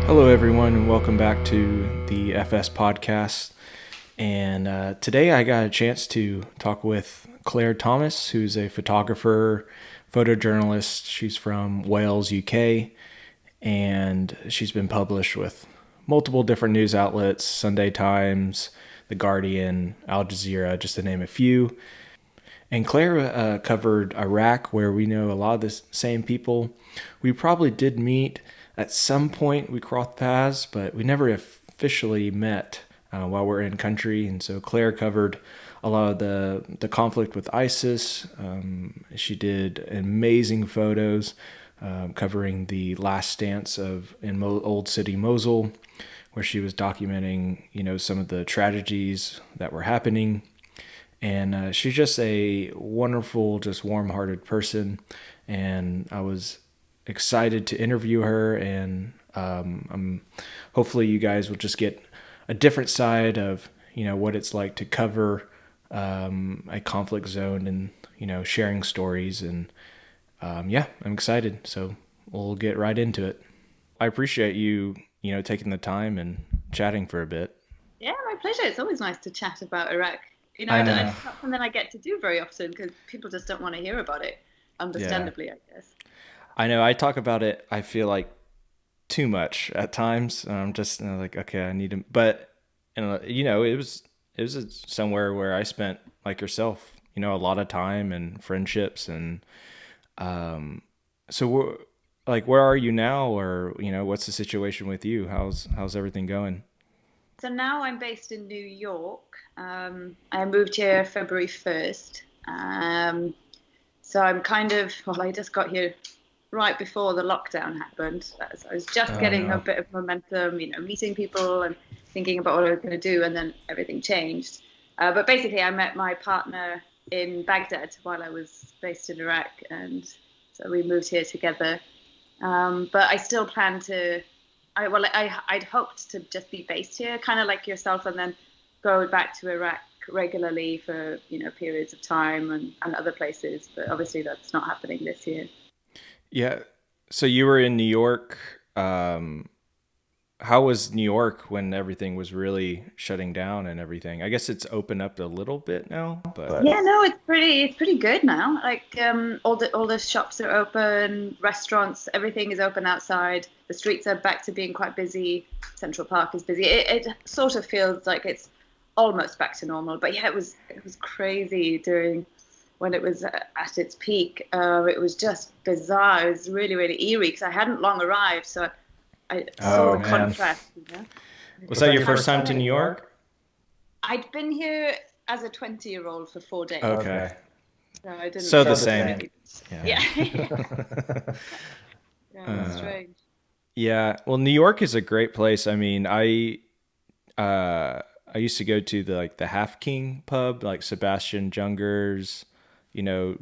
Hello, everyone, and welcome back to the FS Podcast. And today I got a chance to talk with Claire Thomas, who's a photographer, photojournalist. She's from Wales, UK, and she's been published with multiple different news outlets, Sunday Times, The Guardian, Al Jazeera, just to name a few. And Claire covered Iraq, where we know a lot of the same people. We probably did meet at some point. We crossed paths, but we never officially met while we're in country. And so Claire covered a lot of the conflict with ISIS. She did amazing photos covering the last stance in Old City Mosul, where she was documenting, some of the tragedies that were happening. And she's just a wonderful, just warm-hearted person. And I was excited to interview her. And hopefully you guys will just get a different side of, what it's like to cover a conflict zone and, sharing stories. And I'm excited. So we'll get right into it. I appreciate you, taking the time and chatting for a bit. Yeah, my pleasure. It's always nice to chat about Iraq. I know. It's not something I get to do very often because people just don't want to hear about it, understandably, I guess. I know. I talk about it, I feel like, too much at times. I'm just like, okay, I need to, but, it was somewhere where I spent, like yourself, a lot of time and friendships. And so where are you now? Or, what's the situation with you? How's everything going? So now I'm based in New York. I moved here February 1st. So I'm I just got here right before the lockdown happened. So I was just getting a bit of momentum, meeting people and thinking about what I was going to do, and then everything changed. But basically I met my partner in Baghdad while I was based in Iraq, and so we moved here together. But I still plan to I'd hoped to just be based here, kind of like yourself, and then go back to Iraq regularly for, periods of time and other places. But obviously that's not happening this year. Yeah. So you were in New York. How was New York when everything was really shutting down and everything? I guess it's opened up a little bit now, but yeah, no, it's pretty good now. Like all the shops are open, restaurants, everything is open outside. The streets are back to being quite busy. Central Park is busy. It sort of feels like it's almost back to normal. But yeah, it was crazy when it was at its peak. It was just bizarre. It was really, really eerie because I hadn't long arrived, so I saw the contrast. Was that your first time to New York? I'd been here as a 20-year-old for 4 days. Okay. So I didn't. So the same. Yeah. Yeah, it's strange. Yeah. Well, New York is a great place. I mean, I used to go to the Half King pub, like Sebastian Junger's,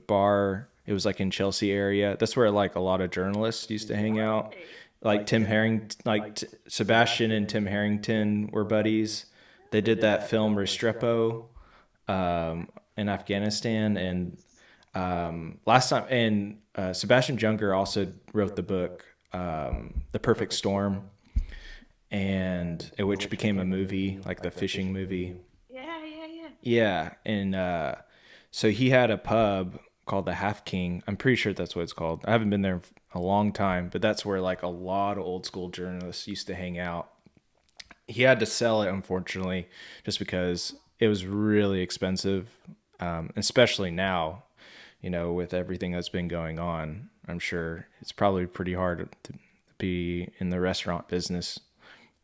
bar. It was like in Chelsea area. That's where like a lot of journalists used to hang out. Like Tim Harrington, Sebastian and Tim Harrington were buddies. They did that film Restrepo in Afghanistan, and last time, and Sebastian Junger also wrote the book The Perfect Storm, and which became a movie, like the fishing movie. Yeah, and so he had a pub called the Half King. I'm pretty sure that's what it's called. I haven't been there a long time, but that's where like a lot of old school journalists used to hang out. He had to sell it, unfortunately, just because it was really expensive, especially now, with everything that's been going on. I'm sure it's probably pretty hard to be in the restaurant business.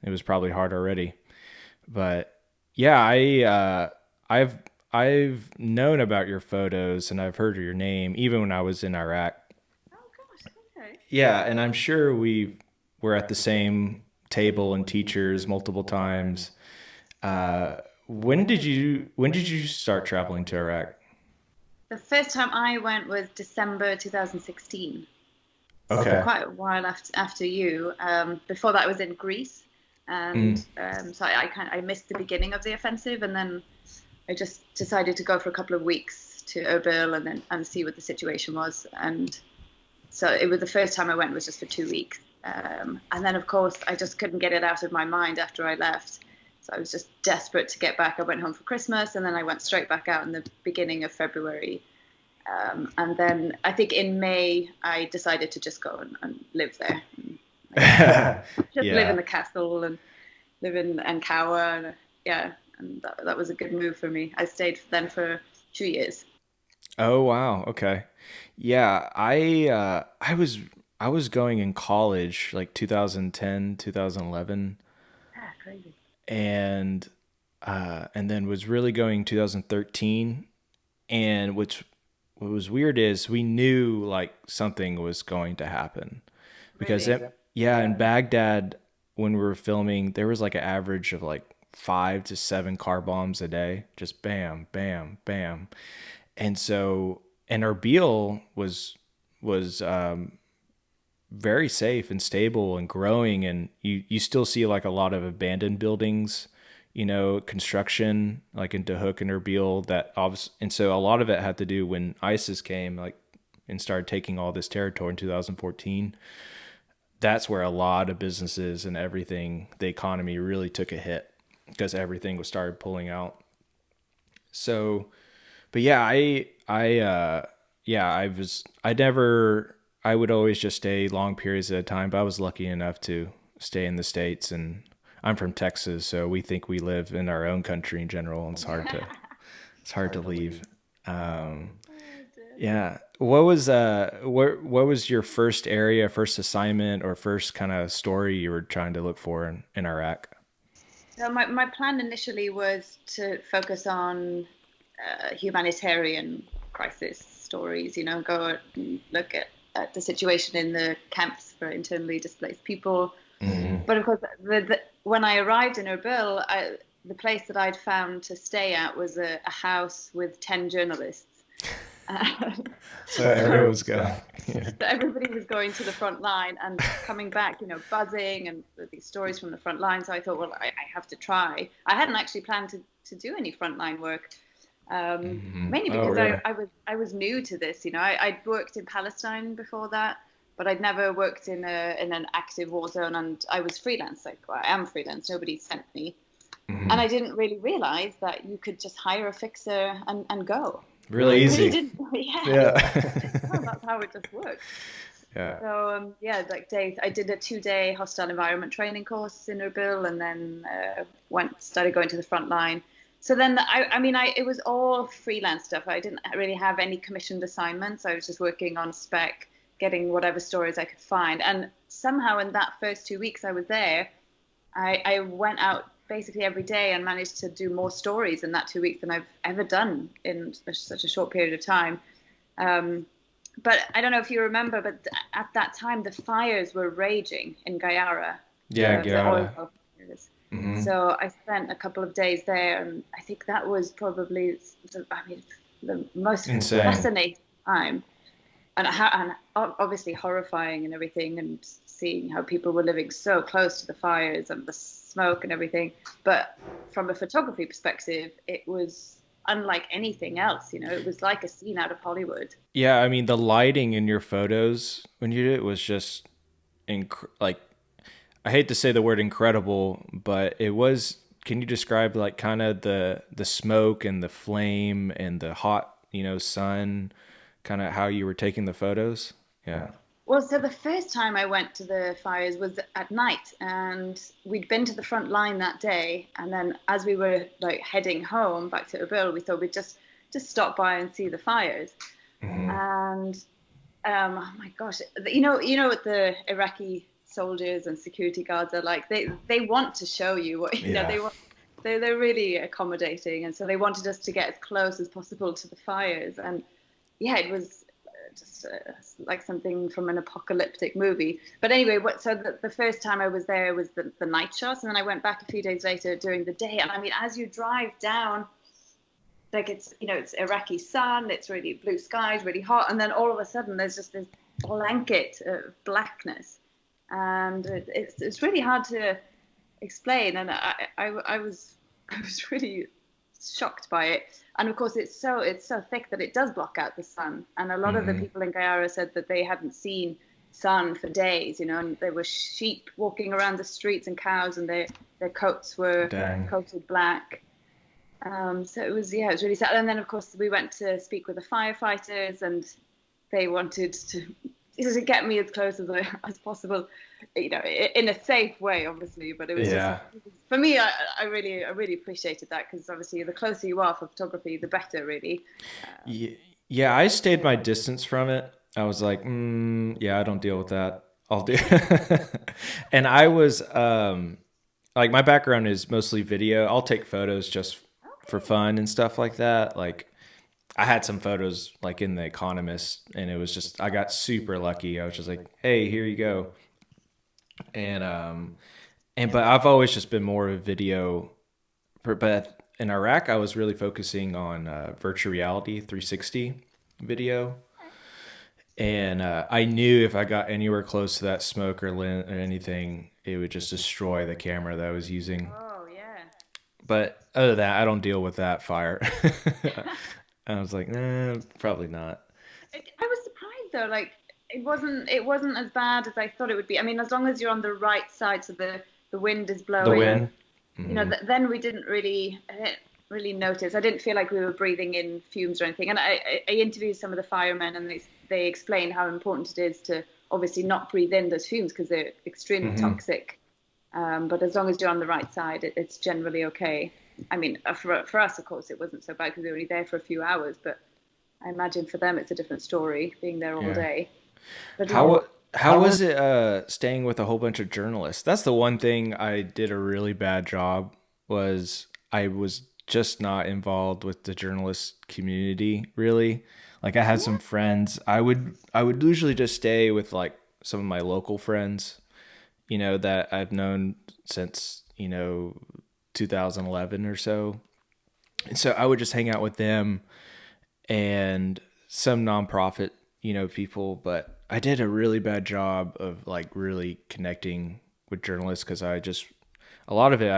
It was probably hard already, but yeah, I've known about your photos and I've heard of your name even when I was in Iraq. Oh gosh, okay. Yeah, and I'm sure we were at the same table and teachers multiple times. When did you start traveling to Iraq? The first time I went was December 2016. Okay. So quite a while after you. Before that, I was in Greece, and so I missed the beginning of the offensive, and then I just decided to go for a couple of weeks to Erbil and see what the situation was. And so it was the first time I went was just for 2 weeks. And then, of course, I just couldn't get it out of my mind after I left. So I was just desperate to get back. I went home for Christmas, and then I went straight back out in the beginning of February. And then I think in May, I decided to just go and live there. Live in the castle and live in Ankawa. And that was a good move for me. I stayed then for 2 years. Oh wow. Okay. Yeah, I was going in college like 2010, 2011, Crazy. and then was really going 2013. And what was weird is we knew like something was going to happen because Really? in Baghdad when we were filming there was like an average of like 5 to 7 car bombs a day, just bam, bam, bam. And so, and Erbil was very safe and stable and growing, and you still see like a lot of abandoned buildings, construction like in Dahuk and Erbil that obviously, and so a lot of it had to do when ISIS came like and started taking all this territory in 2014. That's where a lot of businesses and everything, the economy really took a hit because everything was started pulling out. So, but yeah, I would always just stay long periods at a time, but I was lucky enough to stay in the States, and I'm from Texas, so we think we live in our own country in general, and it's hard to leave. Um, yeah. What was your first assignment, or first kind of story you were trying to look for in Iraq? So my plan initially was to focus on humanitarian crisis stories, go and look at the situation in the camps for internally displaced people. Mm-hmm. But of course, when I arrived in Erbil, the place that I'd found to stay at was a house with 10 journalists. So everyone was going. Yeah. Everybody was going to the front line and coming back, buzzing and with these stories from the front line. So I thought, well, I have to try. I hadn't actually planned to do any frontline work, mainly because really? I was new to this. I'd worked in Palestine before that, but I'd never worked in an active war zone, and I was freelance. I am freelance. Nobody sent me, and I didn't really realize that you could just hire a fixer and go. Really easy. Really didn't, Yeah. That's how it just works. Yeah. So I did a 2-day hostile environment training course in Erbil, and then started going to the front line. So then it was all freelance stuff. I didn't really have any commissioned assignments. I was just working on spec, getting whatever stories I could find. And somehow in that first 2 weeks I was there, I went out basically every day and managed to do more stories in that 2 weeks than I've ever done in such a short period of time. But I don't know if you remember, but at that time, the fires were raging in Gayara. Yeah, Gayara. Mm-hmm. So I spent a couple of days there, and I think that was probably, the most insane, fascinating time. And obviously horrifying and everything, and seeing how people were living so close to the fires and the smoke and everything. But from a photography perspective, it was unlike anything else. It was like a scene out of Hollywood. Yeah, I mean, the lighting in your photos when you did it was just like, I hate to say the word incredible, but it was. Can you describe like kind of the smoke and the flame and the hot, sun, kind of how you were taking the photos? Yeah. Well, so the first time I went to the fires was at night, and we'd been to the front line that day. And then as we were like heading home back to Erbil, we thought we'd just stop by and see the fires. Mm-hmm. And oh my gosh, what the Iraqi soldiers and security guards are like. They want to show you what they're really accommodating, and so they wanted us to get as close as possible to the fires. And yeah, it was just like something from an apocalyptic movie. But anyway, so the first time I was there was the night shots, and then I went back a few days later during the day. And I mean, as you drive down, like it's Iraqi sun, it's really blue skies, really hot, and then all of a sudden there's just this blanket of blackness, and it's really hard to explain. And I was really shocked by it. And of course, it's so thick that it does block out the sun. And a lot of the people in Gayara said that they hadn't seen sun for days, and there were sheep walking around the streets and cows, and their coats were coated black. So it was really sad. And then of course we went to speak with the firefighters, and they wanted to get me as close as possible, in a safe way, obviously. But it was just, for me, I really appreciated that, because obviously the closer you are for photography, the better, really. Yeah, I stayed my distance from it. I was like, I don't deal with that. I'll do. And I was like, my background is mostly video. I'll take photos just for fun and stuff like that. Like, I had some photos like in The Economist, and it was just, I got super lucky. I was just like, hey, here you go. But I've always just been more of a video. But in Iraq, I was really focusing on virtual reality 360 video. And I knew if I got anywhere close to that smoke or lint or anything, it would just destroy the camera that I was using. Oh, yeah. But other than that, I don't deal with that fire. I was like, probably not. I was surprised though. Like, it wasn't as bad as I thought it would be. I mean, as long as you're on the right side, so the wind is blowing. The wind. Mm-hmm. Then we didn't really notice. I didn't feel like we were breathing in fumes or anything. And I interviewed some of the firemen, and they explained how important it is to obviously not breathe in those fumes, because they're extremely toxic. But as long as you're on the right side, it's generally okay. I mean, for us, of course, it wasn't so bad because we were only there for a few hours. But I imagine for them, it's a different story, being there all day. But how was it staying with a whole bunch of journalists? That's the one thing I did a really bad job, was I was just not involved with the journalist community, really. Like, I had some friends. I would usually just stay with like some of my local friends, that I've known since, 2011 or so. And so I would just hang out with them and some nonprofit, people. But I did a really bad job of like really connecting with journalists, because a lot of it,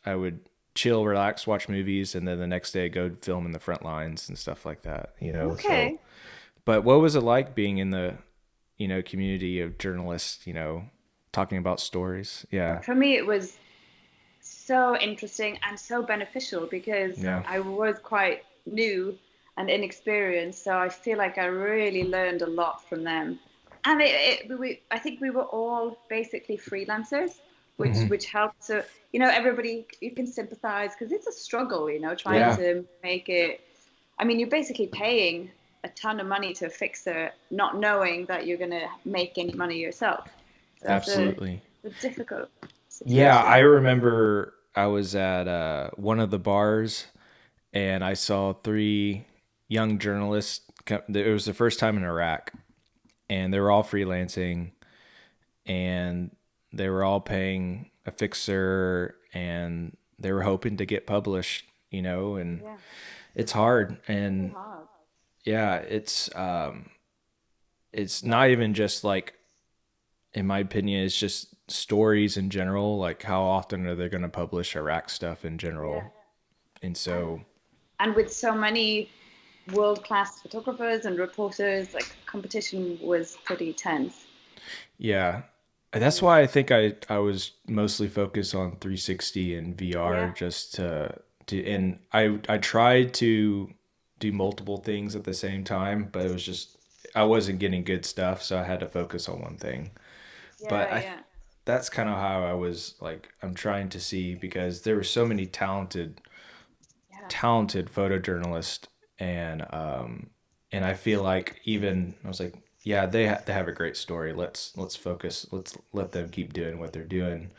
I would chill, relax, watch movies, and then the next day go film in the front lines and stuff like that, Okay. So, but what was it like being in the, community of journalists, talking about stories? Yeah. For me, it was so interesting and so beneficial, because I was quite new and inexperienced. So I feel like I really learned a lot from them. And I think we were all basically freelancers, which helped. So, everybody, you can sympathize, because it's a struggle, trying to make it. I mean, you're basically paying a ton of money to a fixer, not knowing that you're going to make any money yourself. So absolutely. It's difficult situation. Yeah, I remember I was at one of the bars, and I saw 3 young journalists. It was the first time in Iraq, and they were all freelancing, and they were all paying a fixer, and they were hoping to get published, and it's hard. And it's not even just like, in my opinion, it's just stories in general. Like, how often are they going to publish Iraq stuff in general? And so, and with so many world-class photographers and reporters, like, competition was pretty tense. Yeah. That's why I think I was mostly focused on 360 and VR, just to and I tried to do multiple things at the same time, but it was just, I wasn't getting good stuff, so I had to focus on one thing. That's kind of how I was like, I'm trying to see, because there were so many talented photojournalists, and I feel like, even I was like, they have a great story. Let's focus. Let's let them keep doing what they're doing.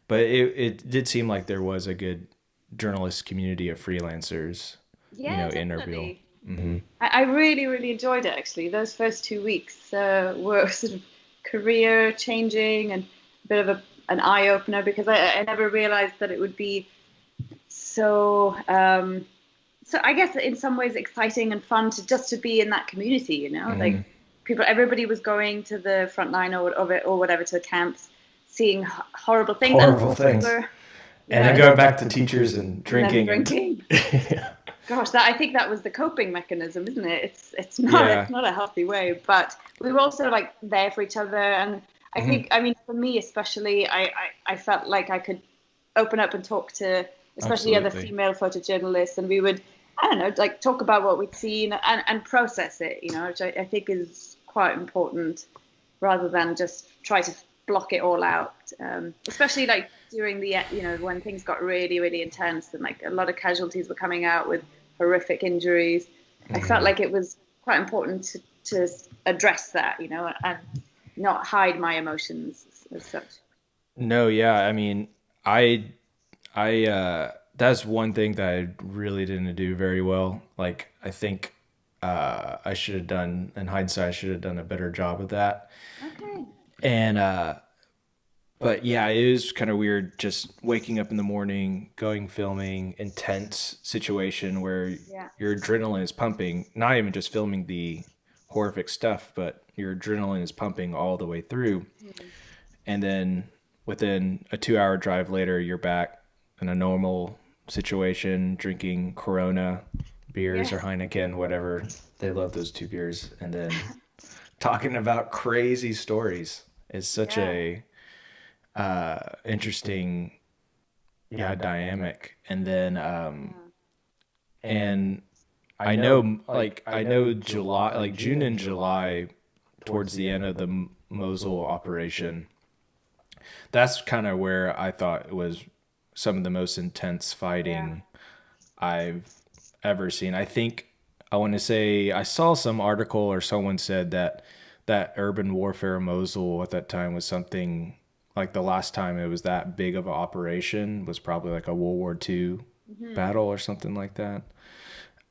But it did seem like there was a good journalist community of freelancers, interview. Mm-hmm. I really, really enjoyed it, actually. Those first 2 weeks were sort of career changing and a bit of an eye opener, because I never realized that it would be so I guess in some ways exciting and fun to be in that community, like everybody was going to the front line or whatever, to the camps, seeing horrible things. And then going back to teachers and drinking. Gosh, I think that was the coping mechanism, isn't it? It's Yeah. not a healthy way, but we were also like there for each other, and Hmm. I mean, for me especially, I felt like I could open up and talk to especially other Absolutely. female photojournalists, and we would, I don't know, like talk about what we'd seen and process it, which I think is quite important, rather than just try to block it all out. Especially like during the, when things got really, really intense and like a lot of casualties were coming out with horrific injuries. I felt Hmm. like it was quite important to address that, and not hide my emotions as such. No, yeah. I mean, I that's one thing that I really didn't do very well. Like, I think I should have done, in hindsight, I should have done a better job of that. Okay. And but yeah, it is kind of weird just waking up in the morning, going filming, intense situation where Yeah. your adrenaline is pumping, not even just filming the horrific stuff, but your adrenaline is pumping all the way through. Mhm. And then within a 2 hour drive later, you're back in a normal situation, drinking Corona beers or Yes. Heineken, whatever. They love those two beers. And then talking about crazy stories is such Yeah. a interesting, yeah, dynamic. And then Yeah. and I know, like, I know July, like June and July, towards the end of the Mosul operation, that's kind of where I thought it was some of the most intense Yeah. fighting I've ever seen. I think, I want to say, I saw some article or someone said that urban warfare in Mosul at that time was something like the last time it was that big of an operation was probably like a World War II Hmm. battle or something like that.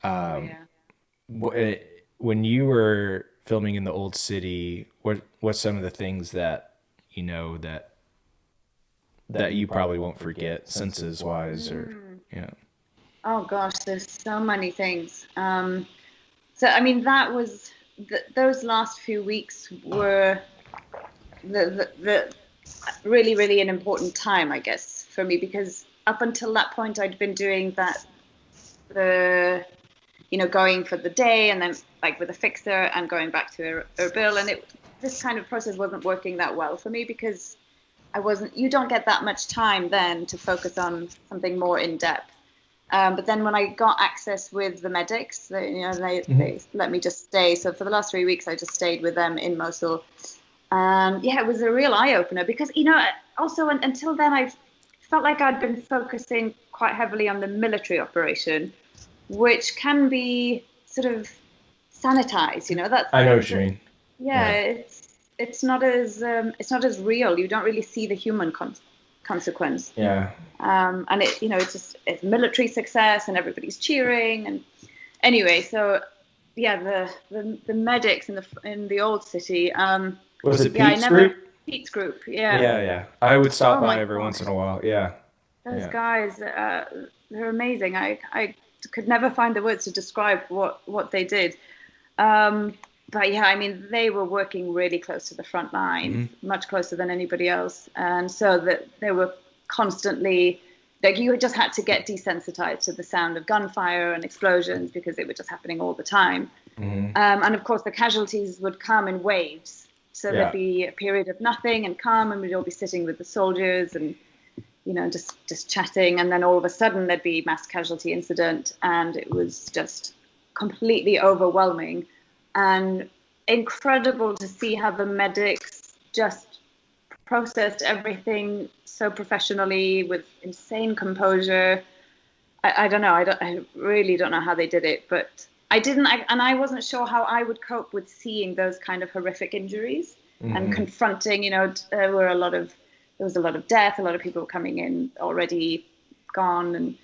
Oh yeah. When you were filming in the old city, what's some of the things that you know that you probably won't forget, senses wise, or Mm. yeah. Oh gosh, there's so many things. So I mean, that was those last few weeks were the really, really an important time, I guess, for me, because up until that point I'd been doing that, the going for the day and then like with a fixer and going back to Erbil, and this kind of process wasn't working that well for me because I wasn't. You don't get that much time then to focus on something more in depth. But then when I got access with the medics, they let me just stay. So for the last 3 weeks, I just stayed with them in Mosul. Yeah, it was a real eye opener because also until then I felt like I'd been focusing quite heavily on the military operation, which can be sort of sanitized. I know That's what you mean. yeah, Yeah. it's not as real. You don't really see the human consequence. Yeah. And it's military success and everybody's cheering. And anyway, so yeah, the medics in the old city. Was it Yeah, I Pete's never group? Pete's group. Yeah. Yeah, yeah. I would stop Oh by my every once in gosh, a while. Yeah. those Yeah. guys, they're amazing. I could never find the words to describe what they did. Um, but yeah, I mean, they were working really close to the front lines, Hmm. much closer than anybody else, and so that they were constantly like you just had to get desensitized to the sound of gunfire and explosions because they were just happening all the time. Hmm. And of course, the casualties would come in waves. So there'd Yeah. be a period of nothing and calm, and we'd all be sitting with the soldiers and just chatting, and then all of a sudden there'd be mass casualty incident, and it was just completely overwhelming and incredible to see how the medics just processed everything so professionally with insane composure. I don't know. I really don't know how they did it, but and I wasn't sure how I would cope with seeing those kind of horrific injuries and Hmm. confronting. There was a lot of death. A lot of people were coming in already gone, and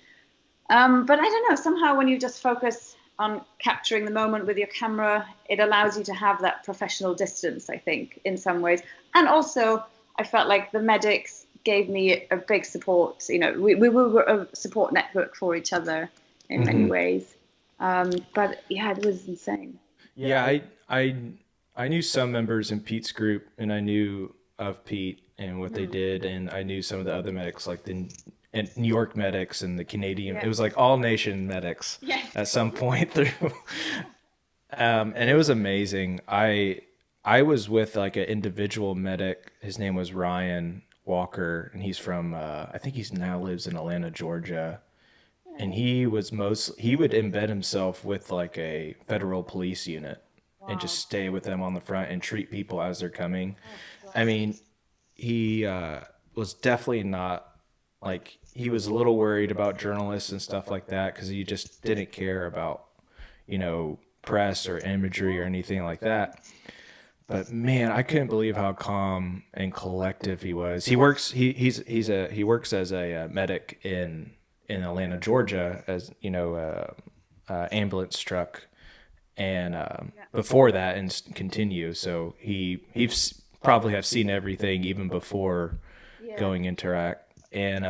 but I don't know. Somehow, when you just focus on capturing the moment with your camera, it allows you to have that professional distance, I think, in some ways. And also, I felt like the medics gave me a big support. We were a support network for each other in many Hmm. ways. But yeah, it was insane. Yeah. I knew some members in Pete's group, and I knew of Pete and what they Hmm. did, and I knew some of the other medics, like and New York medics and the Canadian. Yeah. It was like all nation medics Yes. at some point through. And it was amazing. I was with like an individual medic. His name was Ryan Walker, and he's from I think he's now lives in Atlanta, Georgia. And he would embed himself with like a federal police unit and just Wow. stay with them on the front and treat people as they're coming. Oh, I gosh. mean, he was definitely not like he was a little worried about journalists and stuff like that because he just didn't care about press or imagery or anything like that. But man, I couldn't believe how calm and collective he was. He works as a medic in Atlanta, Georgia, as ambulance truck, and Yeah. before that and continue. So he's probably have seen everything even before Yeah. going into Iraq. And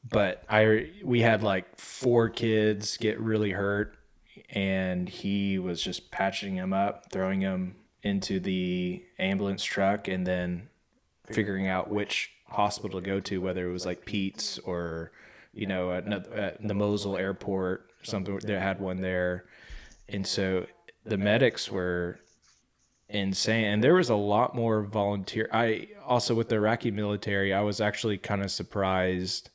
but we had like 4 kids get really hurt, and he was just patching them up, throwing them into the ambulance truck, and then figuring out which hospital to go to, whether it was like Pete's or at the Mosul airport, something. They had one there, and so the medics were insane, and there was a lot more volunteer. I also, with the Iraqi military, I was actually kind of surprised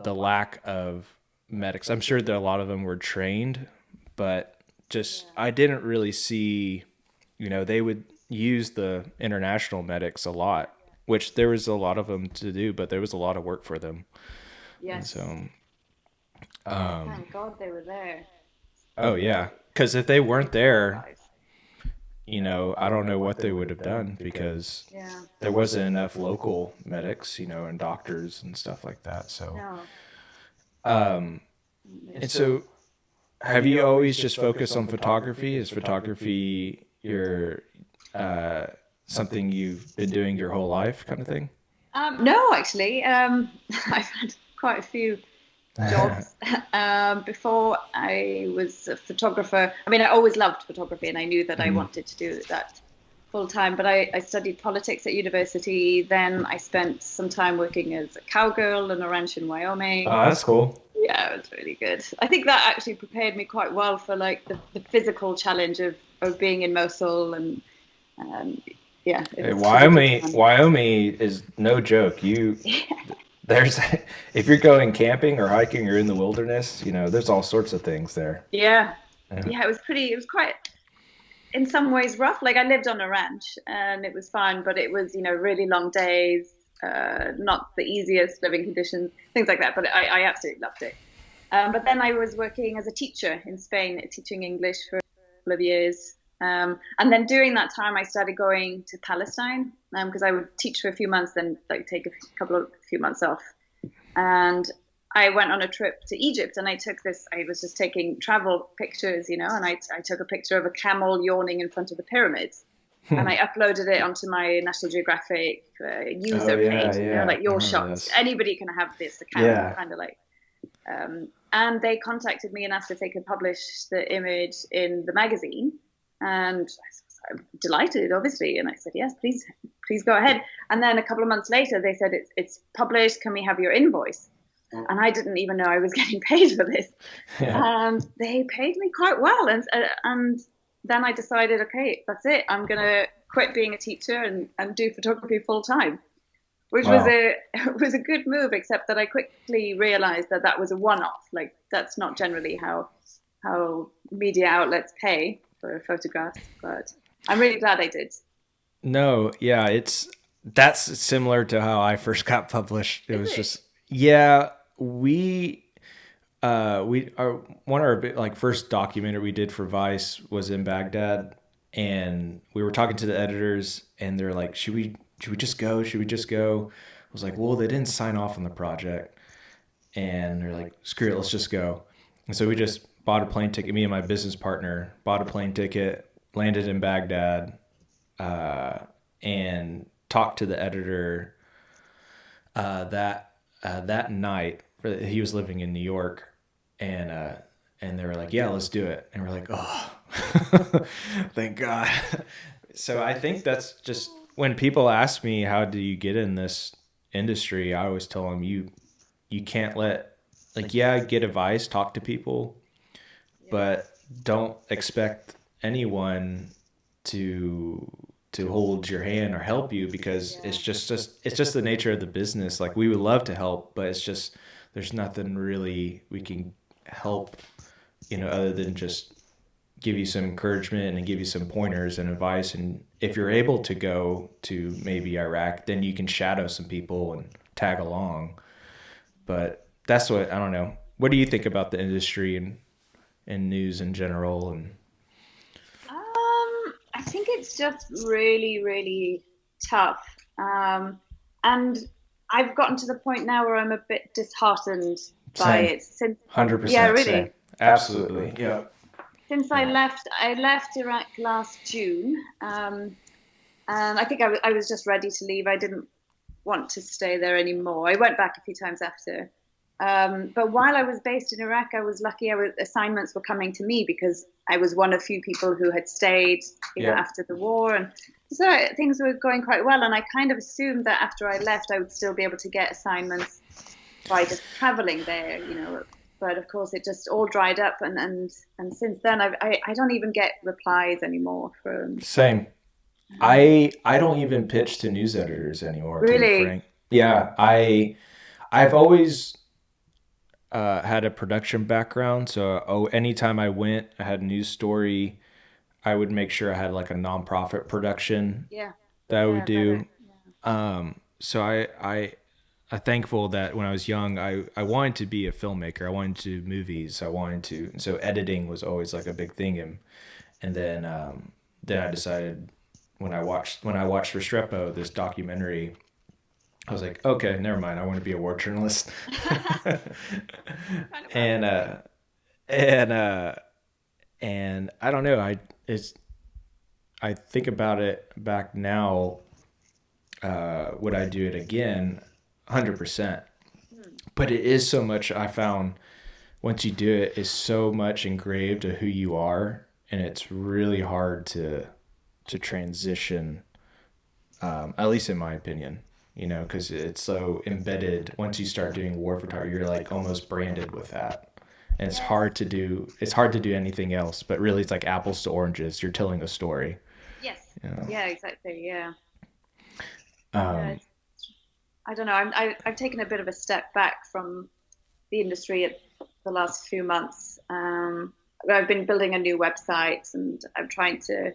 the lack of medics. I'm sure that a lot of them were trained, but just I didn't really see, they would use the international medics a lot, which there was a lot of them to do, but there was a lot of work for them. And Yes. so, Thank God they were there. oh yeah, because if they weren't there, Lives. I don't know what they would have done because Yeah. there wasn't enough local medics, and doctors and stuff like that. So, No. and so have you always just focused on photography? Is photography your something you've been doing your whole life, kind of thing? No, actually, I've had quite a few jobs. Before I was a photographer, I mean, I always loved photography and I knew that I Mhm. wanted to do that full time, but I studied politics at university. Then I spent some time working as a cowgirl in a ranch in Wyoming. Oh, that's cool. Yeah, it was really good. I think that actually prepared me quite well for like the physical challenge of being in Mosul and um, yeah, it Hey, was really good Wyoming, fun. Wyoming is no joke. There's if you're going camping or hiking or in the wilderness, there's all sorts of things there. Yeah, Yeah. yeah, it was quite in some ways rough. Like I lived on a ranch and it was fine, but it was, really long days, not the easiest living conditions, things like that. But I absolutely loved it. But then I was working as a teacher in Spain, teaching English for a couple of years. And then during that time, I started going to Palestine because I would teach for a few months, then like take a few months off. And I went on a trip to Egypt and I was just taking travel pictures, and I took a picture of a camel yawning in front of the pyramids. And I uploaded it onto my National Geographic Oh user yeah, page, yeah. like I your remember shots. this. Anybody can have this account, Yeah. kind of like. And they contacted me and asked if they could publish the image in the magazine. And I'm delighted, obviously. And I said, yes, please go ahead. And then a couple of months later, they said, it's published. Can we have your invoice? And I didn't even know I was getting paid for this. Yeah. And they paid me quite well. And then I decided, okay, that's it. I'm going to quit being a teacher and do photography full time, which was Wow. was a good move, except that I quickly realized that was a one-off. Like that's not generally how media outlets pay for photographs, but I'm really glad I did. No, yeah, that's similar to how I first got published. It Is was it? just yeah, we our one of our like first documentary we did for Vice was in Baghdad, and we were talking to the editors, and they're like, should we just go? Should we just go? I was like, well, they didn't sign off on the project, and they're like, screw it, let's just go. And so we just bought a plane ticket. Me and my business partner bought a plane ticket, landed in Baghdad, uh, and talked to the editor that night. He was living in New York, and they were like, "Yeah, let's do it." And we're like, "Oh, thank God." So I think that's just when people ask me, "How do you get in this industry, I always tell them you can't let, like, yeah, get advice, talk to people, but don't expect anyone to hold your hand or help you, because it's just the nature of the business. Like, we would love to help, but it's just there's nothing really we can help, other than just give you some encouragement and give you some pointers and advice. And if you're able to go to maybe Iraq, then you can shadow some people and tag along. But that's what, I don't know. What do you think about the industry and news in general? And I think it's just really, really tough. And I've gotten to the point now where I'm a bit disheartened by it. Since 100%. Yeah, really. Same. Absolutely. Yeah. Since I left Iraq last June, and I think I was just ready to leave. I didn't want to stay there anymore. I went back a few times after. But while I was based in Iraq, I was lucky. Assignments were coming to me because I was one of few people who had stayed after the war. And so things were going quite well. And I kind of assumed that after I left, I would still be able to get assignments by just traveling there, But of course, it just all dried up. And since then, I don't even get replies anymore from... Same. I don't even pitch to news editors anymore. Really? To be frank. Yeah. I've always had a production background. So anytime I went, I had a news story, I would make sure I had like a nonprofit production that I would do. So I'm thankful that when I was young, I wanted to be a filmmaker. I wanted to do movies. So editing was always like a big thing. And then I decided when I watched Restrepo, this documentary, I was like, okay, never mind. I want to be a war journalist. and I don't know. I think about it back now. Would I do it again? 100%. But it is so much. I found once you do it, is so much engraved to who you are, and it's really hard to transition. At least in my opinion. Because it's so embedded. Once you start doing war photography, you're like almost branded with that. And it's hard to do anything else, but really it's like apples to oranges. You're telling a story. Yes. Yeah, exactly. Yeah. I don't know. I've taken a bit of a step back from the industry at the last few months. I've been building a new website, and I'm trying to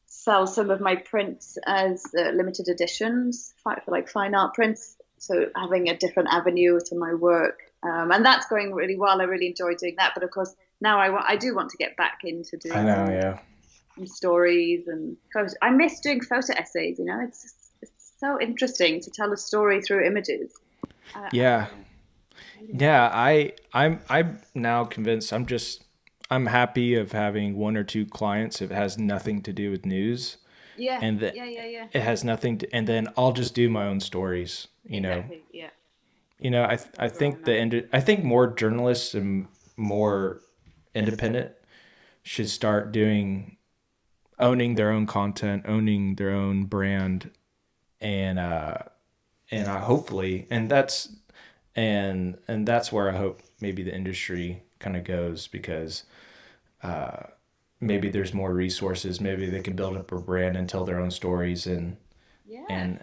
sell some of my prints as limited editions for like fine art prints. So having a different avenue to my work, and that's going really well. I really enjoy doing that. But of course, now I do want to get back into doing some stories and photos. I miss doing photo essays. It's so interesting to tell a story through images. I'm now convinced. I'm happy of having one or two clients if it has nothing to do with news. Yeah. And it has nothing to, and then I'll just do my own stories, Exactly. Yeah. I think I think more journalists and more independent should start owning their own content, owning their own brand, and I hopefully, and that's where I hope maybe the industry kind of goes, because maybe there's more resources, maybe they can build up a brand and tell their own stories, and then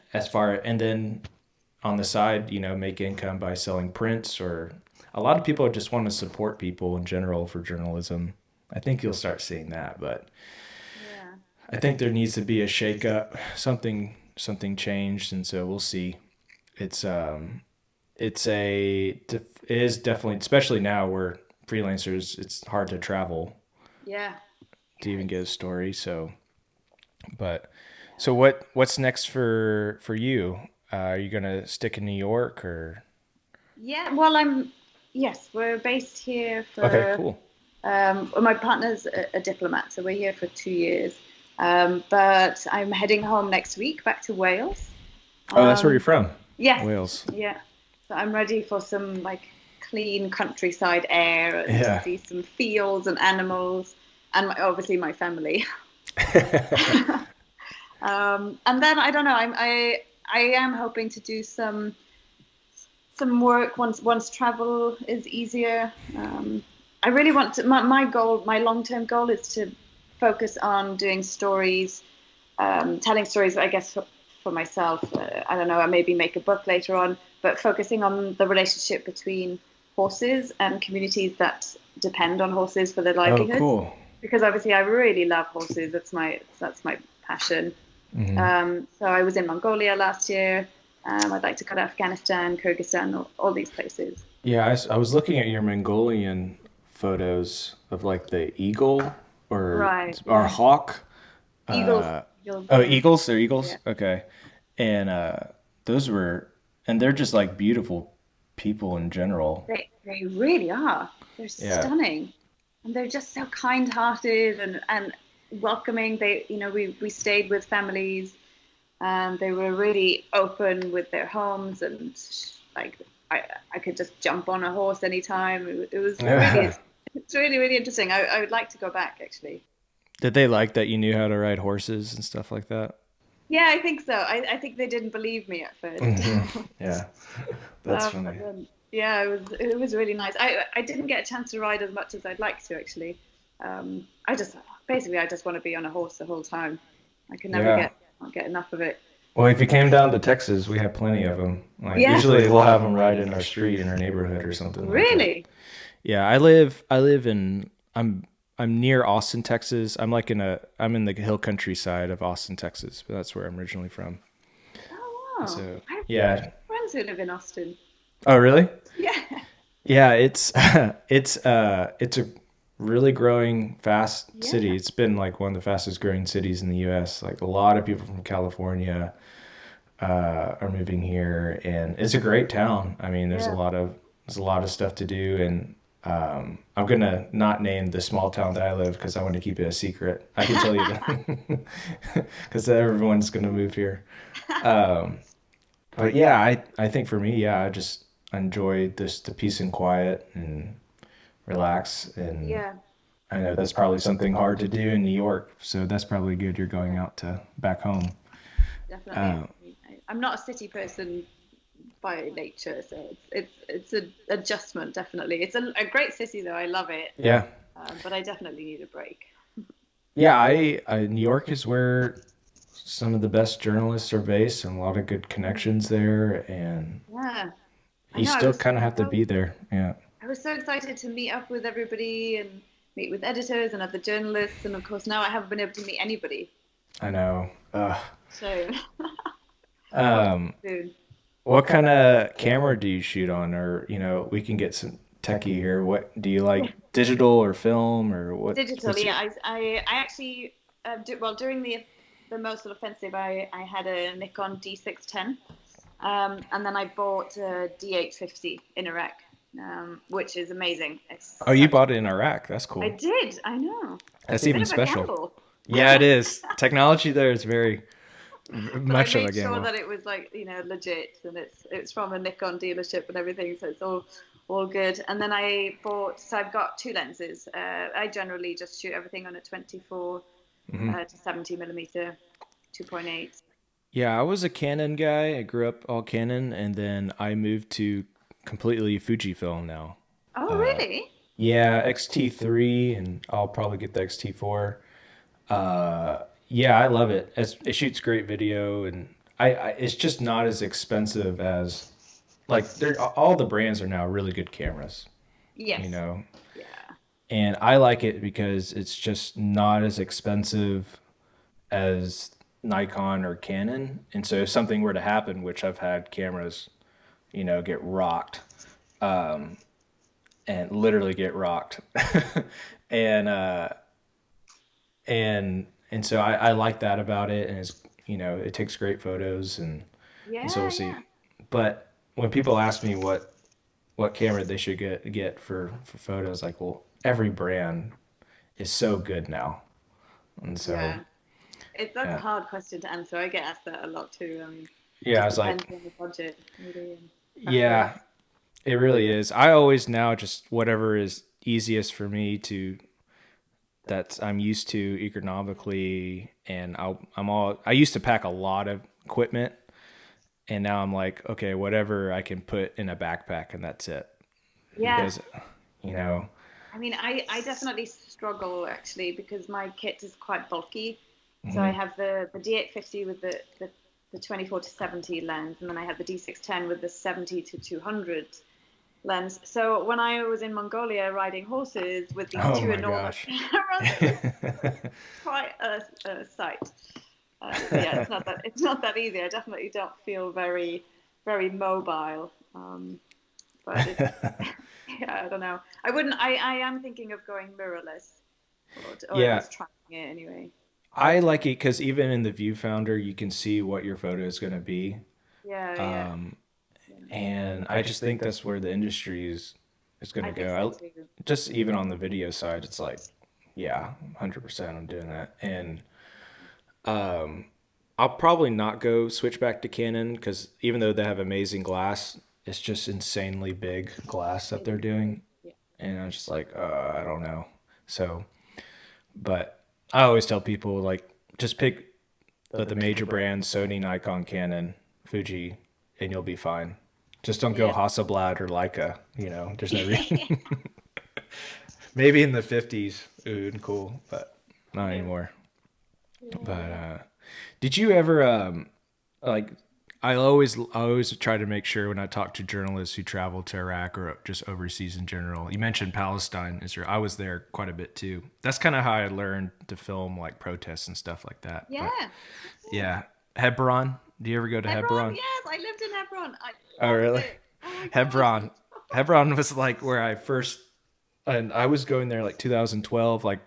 on the side, make income by selling prints. Or a lot of people just want to support people in general for journalism. I think you'll start seeing that, but I think there needs to be a shakeup, something changed, and so we'll see. It is definitely, especially now where freelancers, it's hard to travel. Yeah. To even get a story. So what's next for you? Are you gonna stick in New York or? Yeah. Well, yes, we're based here for. Okay, cool. My partner's a diplomat, so we're here for 2 years. But I'm heading home next week back to Wales. Oh, that's where you're from. Yes. Wales. Yeah. So I'm ready for some like clean countryside air and to see some fields and animals, and obviously my family. And then I don't know. I am hoping to do some work once travel is easier. I really want to. My long-term goal is to focus on doing stories, telling stories. I guess for myself. I don't know. I maybe make a book later on, but focusing on the relationship between horses and communities that depend on horses for their Oh, livelihoods. cool. Because obviously, I really love horses. That's my passion. So I was in Mongolia last year. I'd like to go to Afghanistan, Kyrgyzstan, all these places. Yeah, I was looking at your Mongolian photos of like the eagle Right, or yeah. hawk. Eagles, Uh, eagles, oh, yeah. eagles. They're Yeah. eagles. Okay, and those were, and they're just like beautiful people in general. They really are. They're Yeah. stunning. And they're just so kind-hearted and welcoming. We stayed with families and they were really open with their homes and like I could just jump on a horse anytime. It was really it's really really interesting. I would like to go back actually. Did they like that you knew how to ride horses and stuff like that? Yeah, I think so. I think they didn't believe me at first. Yeah, that's But funny. then, yeah, it was really nice. I didn't get a chance to ride as much as I'd like to actually. I just want to be on a horse the whole time. I can never Yeah. get enough of it. Well, if you came down to Texas, we have plenty of them. Like Yeah, usually we'll have them right in our street in our neighborhood or something like that. really. Yeah, I live in I'm near Austin, Texas. I'm in the hill countryside of Austin, Texas, but that's where I'm originally from. Oh wow, So, I have yeah. friends who live in Austin. Oh, really? Yeah, Yeah, it's it's a really growing fast city. yeah, It's been like one of the fastest growing cities in the US. Like a lot of people from California are moving here, and it's a great town. I mean, yeah. there's a lot of stuff to do, and I'm gonna not name the small town that I live because I want to keep it a secret. I can tell you that because everyone's gonna move here. Um, but yeah, I think for me, yeah, I just enjoy this the peace and quiet and relax, and Yeah, I know that's probably something hard to do in New York, so that's probably good. You're going out to back home. definitely. Uh, I'm not a city person by nature, so it's an adjustment definitely. It's a great city though. I love it, yeah, but I definitely need a break. yeah. I New York is where some of the best journalists are based, and a lot of good connections there, and Yeah, I you know. still kind of have to be there. Yeah, I was so excited to meet up with everybody and meet with editors and other journalists, and of course now I haven't been able to meet anybody. I know. So hopefully Um, soon. what kind of camera do you shoot on, or we can get some techie here. What do you like, digital or film, or Digital, what's your? yeah. I actually well during the Mosul offensive, I had a Nikon D610, and then I bought a D850 in Iraq, which is amazing. It's Oh, you such bought it in Iraq. That's I cool. did, I know. That's Bit even of a special. gamble. Yeah, it is. Technology there is But I much of a made sure gamble. that it was like legit, and it's from a Nikon dealership and everything, so it's all good. And then so I've got two lenses. I generally just shoot everything on a 24 to 70 millimeter, 2.8. Yeah, I was a Canon guy. I grew up all Canon, and then I moved to completely Fujifilm now. Oh, really? Yeah, XT3, and I'll probably get the XT4. Yeah, I love it. It shoots great video, and it's just not as expensive as like all the brands are now really good cameras, you Yes. know. Yeah. And I like it because it's just not as expensive as Nikon or Canon. And so if something were to happen, which I've had cameras, get rocked, and literally get rocked. and and so I like that about it, and it takes great photos, and so we'll Yeah, see. yeah. But when people ask me what camera they should get for photos, like, well, every brand is so good now, and so Yeah. That's a yeah, hard question to answer. I get asked that a lot too. I mean, it yeah, I just was depends like, on the budget, really, and yeah, preference. it really is. I always now just whatever is easiest for me to that I'm used to economically, and I used to pack a lot of equipment, And now I'm like, okay, whatever I can put in a backpack and that's it. Yeah. Because, you know, I mean, I definitely struggle actually because my kit is quite bulky. So I mhm. have the D850 with the 24 to 70 lens, and then I have the D610 with the 70 to 200 lens. So when I was in Mongolia riding horses with these Oh two my enormous gosh. cameras, it was quite a sight. Yeah, it's not that easy. I definitely don't feel very mobile. But it's yeah, I don't know. I am thinking of going mirrorless, or at Yeah, least trying it anyway. I like it because even in the viewfinder, you can see what your photo is going to be. Yeah, yeah, Um, yeah. and I just think that's where the industry is going I to think so go. too. Just even on the video side, it's like, yeah, 100% I'm doing that. And um, I'll probably not go switch back to Canon because even though they have amazing glass, it's just insanely big glass that It they're is big. doing. Yeah, And I'm just like, I don't know. So, but I always tell people like, just pick the major brands, Sony, Nikon, Canon, Fuji, and you'll be fine. Just don't go yeah. Hasselblad or Leica. You know, there's no reason. Maybe in the 50s, ooh, cool, but not Yeah, anymore. But yeah. did you ever like? I always try to make sure when I talk to journalists who travel to Iraq or just overseas in general. You mentioned Palestine, Israel. I was there quite a bit too. That's kind of how I learned to film like protests and stuff like that. But Yeah, yeah. yeah, Hebron. Do you ever go to Hebron, Hebron? yes, I lived in Hebron. I Oh, loved really? it. Oh my God. Hebron. Hebron was like where I first, and I was going there like 2012, like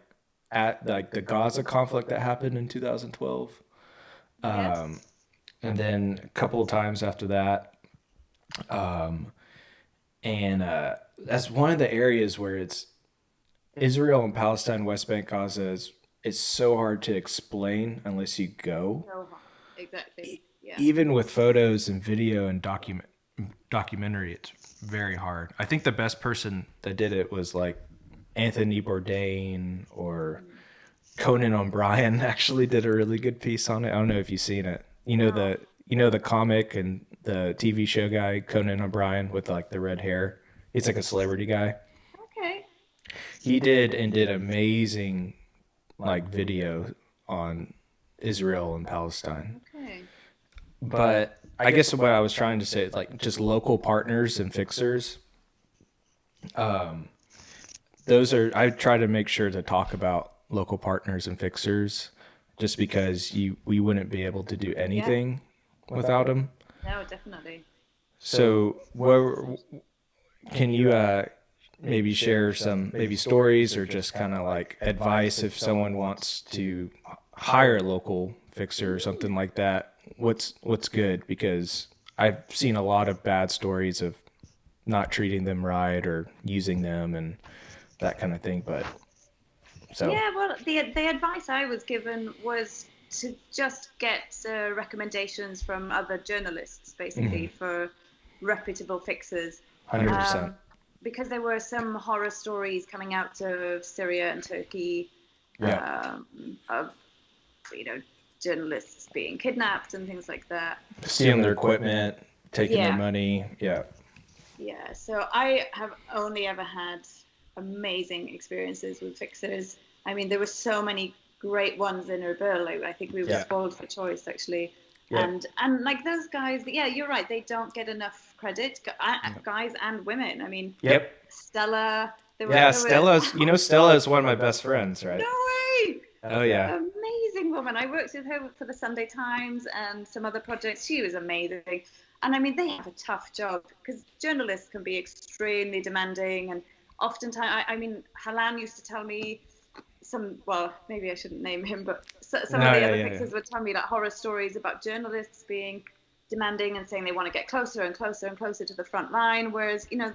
at like the Gaza conflict that happened in 2012. Um, Yes. and then a couple of times after that. Um, and that's one of the areas where it's Israel and Palestine, West Bank, Gaza is it's so hard to explain unless you go. So hot. Exactly. Yeah. Even with photos and video and documentary, it's very hard. I think the best person that did it was like Anthony Bourdain or Mm. Conan O'Brien actually did a really good piece on it. I don't know if you've seen it. No. You know the comic and the TV show guy Conan O'Brien with like the red hair. He's like a celebrity guy. Okay. He did amazing like video on Israel and Palestine. Okay. But I guess what I was trying to say is like just local partners and fixers. Um, those are I try to make sure to talk about local partners and fixers, just because we wouldn't be able to do Yeah. anything without them. No, definitely. So, where can you maybe share some maybe stories or just kind of like advice if someone wants to hire a local fixer or something like that? What's good? Because I've seen a lot of bad stories of not treating them right or using them and that kind of thing. But so, Yeah, well, the advice I was given was to just get recommendations from other journalists, basically, for reputable fixes. 100%. Um, because there were some horror stories coming out of Syria and Turkey, Yeah. of, you know, journalists being kidnapped and things like that. Stealing their equipment, taking their Yeah, money. Yeah. yeah. So I have only ever had amazing experiences with fixers. I mean, there were so many great ones in Erbil. Like, I think we were Yeah. spoiled for choice, actually. Yep. And like those guys, yeah, you're right. They don't get enough credit, guys and women. I mean, Yep. Stella. Yeah, There were Stella's, you know, Stella is one of my best friends, no right? way. Oh, yeah. Amazing woman. I worked with her for the Sunday Times and some other projects. She was amazing. And I mean, they have a tough job because journalists can be extremely demanding. And oftentimes, I mean, Halan used to tell me well, maybe I shouldn't name him, but some of No, the yeah, other yeah, yeah. fixers would tell me like horror stories about journalists being demanding and saying they want to get closer and closer and closer to the front line. Whereas, the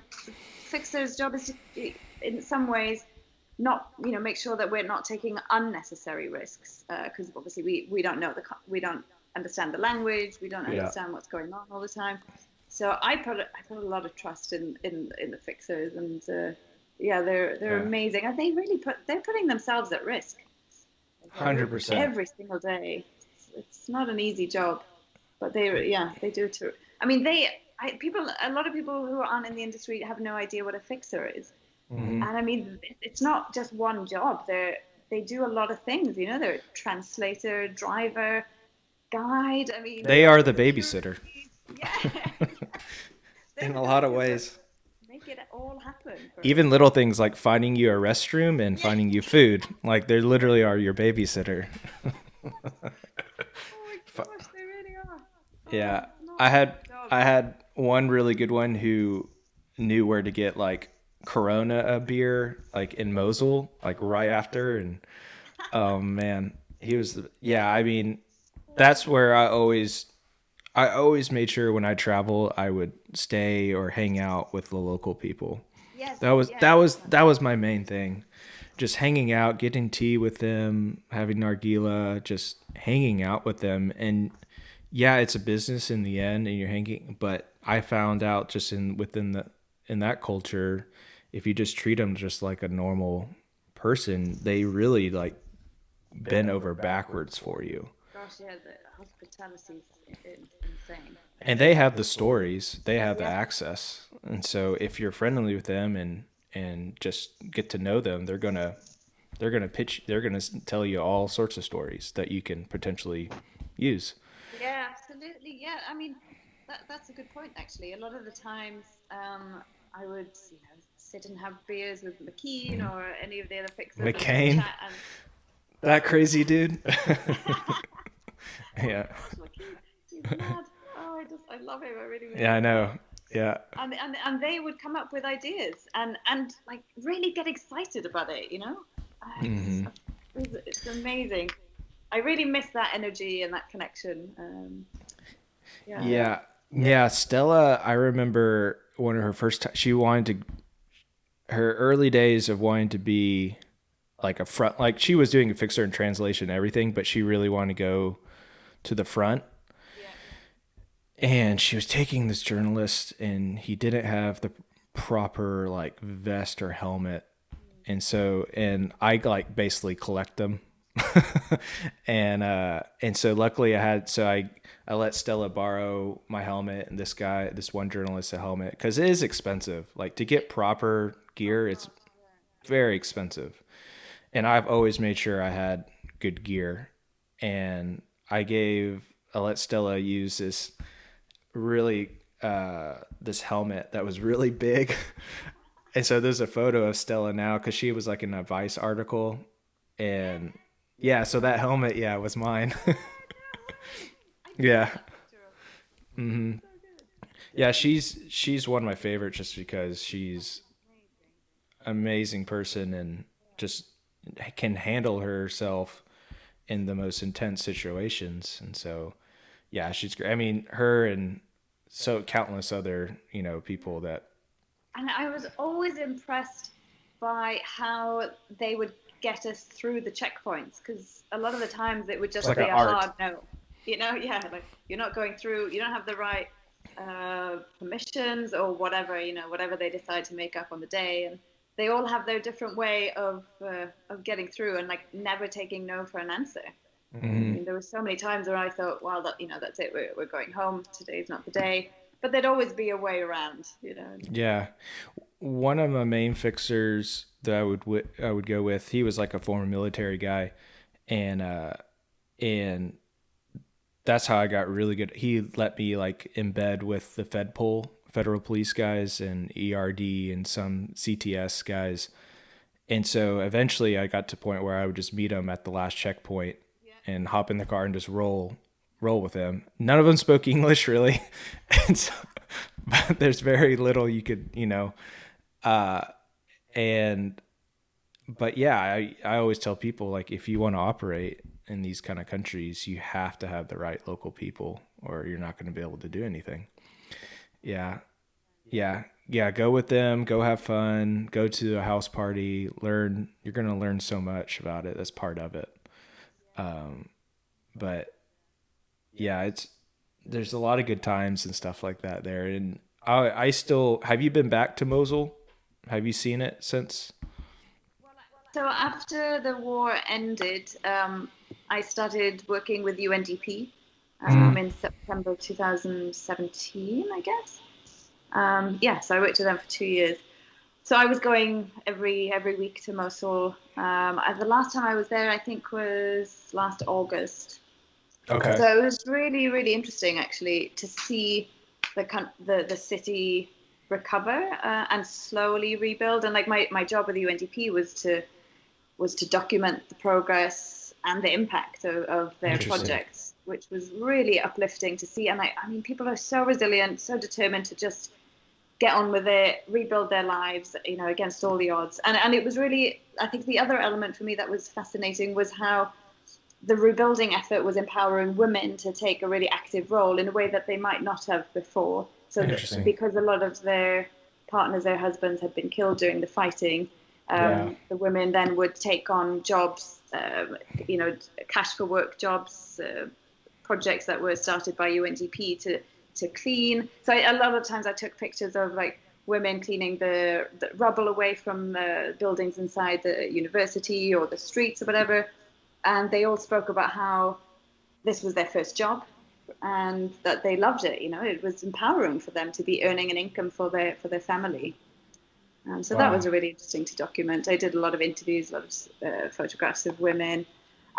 fixer's job is to, in some ways, not make sure that we're not taking unnecessary risks because obviously we don't know we don't understand the language, we don't Yeah. understand what's going on all the time. So I put a lot of trust in the fixers, and yeah, they're Yeah. amazing, and they're putting themselves at risk 100%. every single day. It's not an easy job. But they do too. I mean, a lot of people who aren't in the industry have no idea what a fixer is. Mm-hmm. And I mean, it's not just one job. They do a lot of things. You know, they're translator, driver, guide. I mean, They are the babysitter. security. Yeah. In They're a the lot of ones who ways. just make it all happen for Even us. little things like finding you a restroom and finding you food, like they literally are your babysitter. Oh my gosh, they really are. Yeah, It's not I just had a job. I had one really good one who knew where to get like Corona a beer like in Mosul like right after, and oh man, he was yeah, I mean that's where I always made sure when I travel I would stay or hang out with the local people. Yes, That was yes, that was that exactly. was my main thing. Just hanging out, getting tea with them, having nargila, just hanging out with them. And yeah, it's a business in the end, and you're hanging. But I found out just in that culture, if you just treat them just like a normal person, they really like bend over backwards for you. Gosh, yeah, the hospitality is insane. And they have the stories, they have the Yeah, access, and so if you're friendly with them and just get to know them, they're gonna tell you all sorts of stories that you can potentially use. yeah, absolutely. Yeah, I mean, that's a good point, actually. A lot of the times, I would, sit and have beers with McKean or any of the other fixers and just McCain, chat. And that crazy dude. oh Yeah, gosh, McKean, he's mad. Oh, I love him. I really, really yeah, I love him. know. Yeah. And they would come up with ideas and like really get excited about it. Hmm. It's amazing. I really miss that energy and that connection. Yeah. Yeah, yeah. Stella, I remember one of her first time. She wanted her early days of wanting to be like a front, like she was doing a fixer and translation and everything, but she really wanted to go to the front. Yeah. And she was taking this journalist, and he didn't have the proper like vest or helmet, and I like basically collect them. And so luckily I let Stella borrow my helmet and this one journalist a helmet, because it is expensive, like to get proper Oh gear it's gosh. very expensive, and I've always made sure I had good gear. And I let Stella use really this helmet that was really big. And so there's a photo of Stella now because she was like in a Vice article, Yeah. and Yeah. yeah, so that helmet, yeah, was mine. Yeah. No way. I need to Yeah. see that picture of her. Hmm. So good. Yeah, she's one of my favorites just because she's Amazing. an amazing person and just can handle herself in the most intense situations. And so yeah, she's great. I mean, her and so countless other, people that And I was always impressed by how they would get us through the checkpoints, because a lot of the times it would it's just like an be a art. hard no. Yeah, like you're not going through, you don't have the right permissions or whatever, whatever they decide to make up on the day. And they all have their different way of getting through and like never taking no for an answer. I Hmm. mean, there were so many times where I thought, well, that's it, we're going home. Today's not the day. But there'd always be a way around. Yeah. One of my main fixers that I would go with, he was like a former military guy, and and that's how I got really good. He let me like embed with the federal police guys, and ERD and some CTS guys. And so eventually I got to a point where I would just meet them at the last checkpoint Yeah. and hop in the car and just roll with them. None of them spoke English really. And so, but there's very little you could, uh and but yeah, I always tell people, like, if you want to operate in these kind of countries, you have to have the right local people or you're not going to be able to do anything. Yeah. Yeah. Yeah. Go with them, go have fun, go to a house party, you're going to learn so much about it. That's part of it. Um, but yeah, there's a lot of good times and stuff like that there. And I still, have you been back to Mosul? Have you seen it since? So after the war ended, I started working with UNDP, in September 2017, I guess. So I worked with them for 2 years. So I was going every week to Mosul. The last time I was there, I think, was last August. Okay. So it was really, really interesting, actually, to see the city recover and slowly rebuild. And like my job with the UNDP was to document the progress and the impact of their projects, which was really uplifting to see. And I mean, people are so resilient, so determined to just get on with it, rebuild their lives, against all the odds. And it was really, I think the other element for me that was fascinating was how the rebuilding effort was empowering women to take a really active role in a way that they might not have before. So because a lot of their partners, their husbands had been killed during the fighting, the women then would take on jobs, cash for work jobs, projects that were started by UNDP to clean. So a lot of times I took pictures of like women cleaning the rubble away from the buildings inside the university or the streets or whatever. And they all spoke about how this was their first job and that they loved it. It was empowering for them to be earning an income for their family. So that was really interesting to document. I did a lot of interviews, a lot of photographs of women.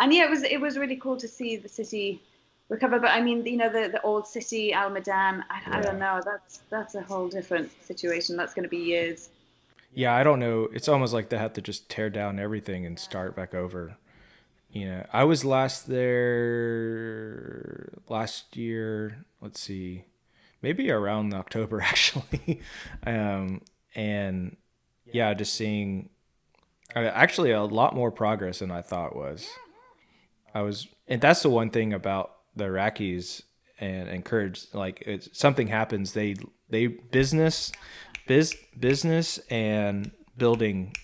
And yeah, it was really cool to see the city recover. But I mean, the old city, Al Madan, I don't know. That's a whole different situation. That's going to be years. Yeah, I don't know. It's almost like they have to just tear down everything and start back over. I was last there last year. Let's see, maybe around October actually, and yeah, just seeing actually a lot more progress than I thought was. And that's the one thing about the Iraqis and Kurds. Like, something happens, they business and building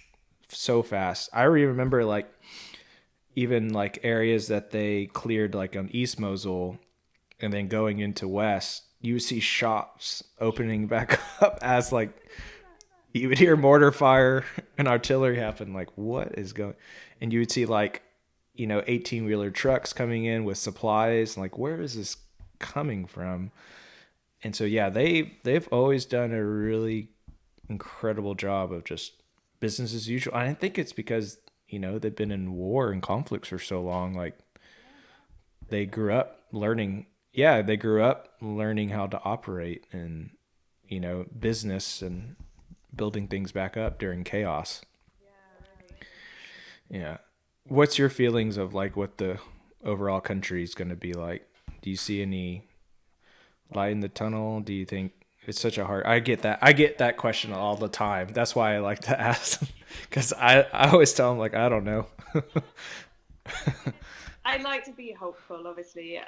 so fast. I remember like even like areas that they cleared like on East Mosul and then going into West, you would see shops opening back up as like you would hear mortar fire and artillery happen. Like, what is going? And you would see like 18-wheeler trucks coming in with supplies. Like, where is this coming from? And so yeah, they've always done a really incredible job of just business as usual. I think it's because they've been in war and conflicts for so long. Like, they grew up learning how to operate and business and building things back up during chaos. Yeah. What's your feelings of like what the overall country is going to be like? Do you see any light in the tunnel? Do you think it's such a hard... I get that question all the time. That's why I like to ask, because I always tell them like, I don't know. I like to be hopeful, obviously.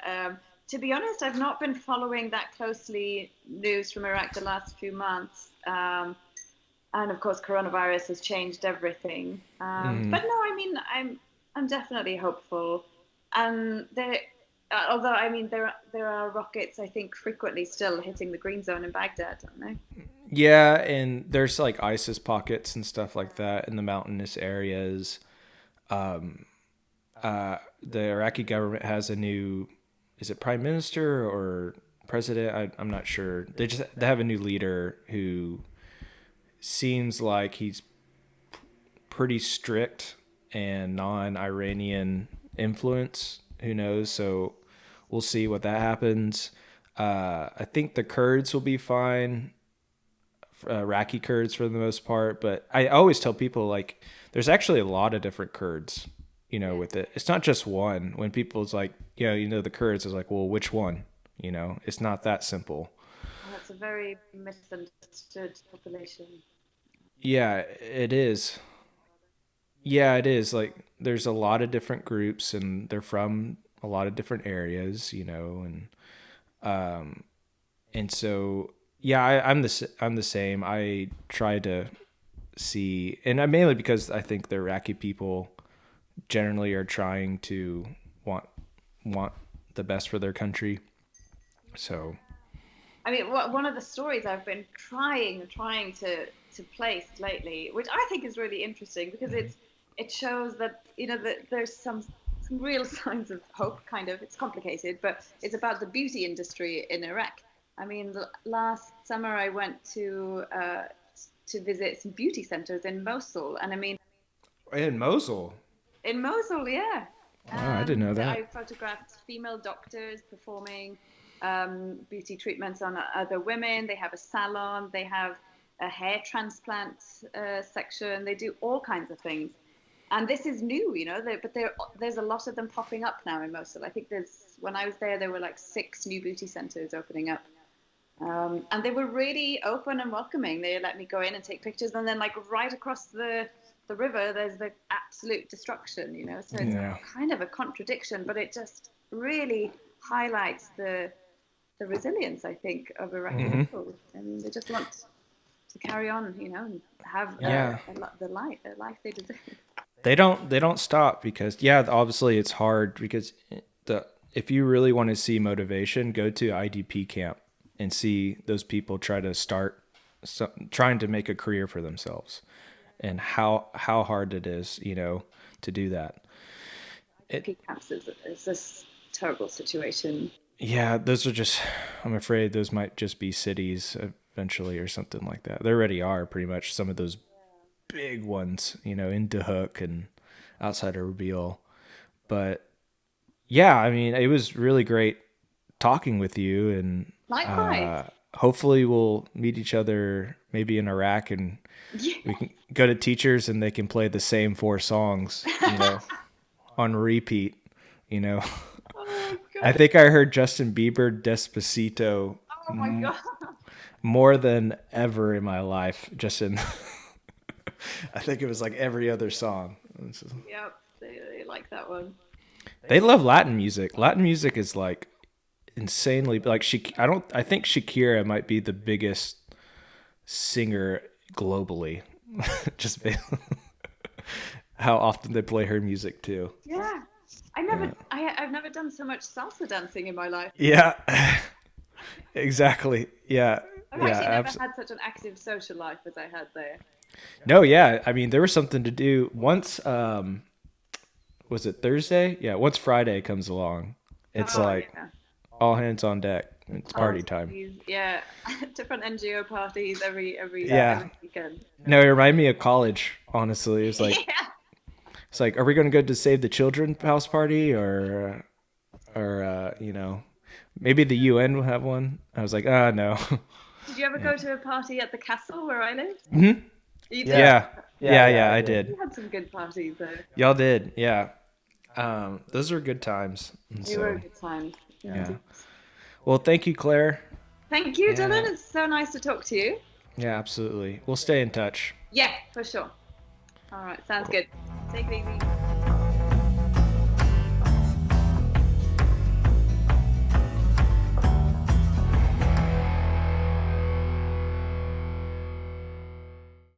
To be honest, I've not been following that closely news from Iraq the last few months. And of course, coronavirus has changed everything. But no, I mean, I'm definitely hopeful. And although I mean, there are rockets, I think, frequently still hitting the green zone in Baghdad, aren't they? Yeah, and there's like ISIS pockets and stuff like that in the mountainous areas. The Iraqi government has a new, is it prime minister or president? I'm not sure. They have a new leader who seems like he's pretty strict and non-Iranian influence. Who knows? So we'll see what that happens. I think the Kurds will be fine. Iraqi Kurds for the most part, but I always tell people like there's actually a lot of different Kurds, with it. It's not just one. When people's like, the Kurds is like, well, which one? It's not that simple. That's a very misunderstood population. Yeah, it is. Yeah, it is. Like, there's a lot of different groups, and they're from a lot of different areas, and so yeah, I'm the same. I try to see, and I mainly because I think the Iraqi people generally are trying to want the best for their country. So, I mean, one of the stories I've been trying to place lately, which I think is really interesting because it shows that that there's some some real signs of hope, kind of. It's complicated, but it's about the beauty industry in Iraq. I mean, last summer I went to visit some beauty centers in Mosul, and I mean, In Mosul? in Mosul, yeah. Oh, I didn't know that. I photographed female doctors performing beauty treatments on other women. They have a salon. They have a hair transplant section. They do all kinds of things. And this is new, you know, but there's a lot of them popping up now in Mosul. I think when I was there were like 6 new beauty centers opening up. And they were really open and welcoming. They let me go in and take pictures. And then like right across the river, there's the absolute destruction, you know. So it's kind of a contradiction, but it just really highlights the resilience, I think, of Iraqi people. And they just want to carry on, you know, and have the life they deserve. They don't stop because obviously it's hard because if you really want to see motivation, go to IDP camp and see those people trying to make a career for themselves, and how hard it is, you know, to do that. IDP camps is this terrible situation. Yeah, those are just, I'm afraid those might just be cities eventually or something like that. They already are pretty much some of those big ones, you know, in Duhok and outside of Erbil. But yeah, I mean, it was really great talking with you, and likewise. Hopefully we'll meet each other maybe in Iraq, and we can go to teachers and they can play the same 4 songs, you know, on repeat, you know. Oh, I think I heard Justin Bieber Despacito oh my God. more than ever in my life. I think it was like every other song. Yep, they like that one. They love Latin music. Latin music is like insanely like I think Shakira might be the biggest singer globally. Just how often they play her music too. Yeah. I've never done so much salsa dancing in my life. Yeah. Exactly. Yeah. I've actually never had such an active social life as I had there. No, yeah. I mean, there was something to do once. Was it Thursday? Yeah. Once Friday comes along, it's all hands on deck. It's party time. Yeah. Different NGO parties every weekend. No, it reminded me of college. Honestly, it was like, it's like, are we going to go to Save the Children house party or you know, maybe the UN will have one. I was like, no. Did you ever go to a party at the castle where I lived? Mm-hmm. You did? Yeah, I did. We had some good parties there. Y'all did, yeah. Those were good times. They were good times. Yeah. Well, thank you, Claire. Thank you, Dylan. It's so nice to talk to you. Yeah, absolutely. We'll stay in touch. Yeah, for sure. All right, sounds good. Take it easy.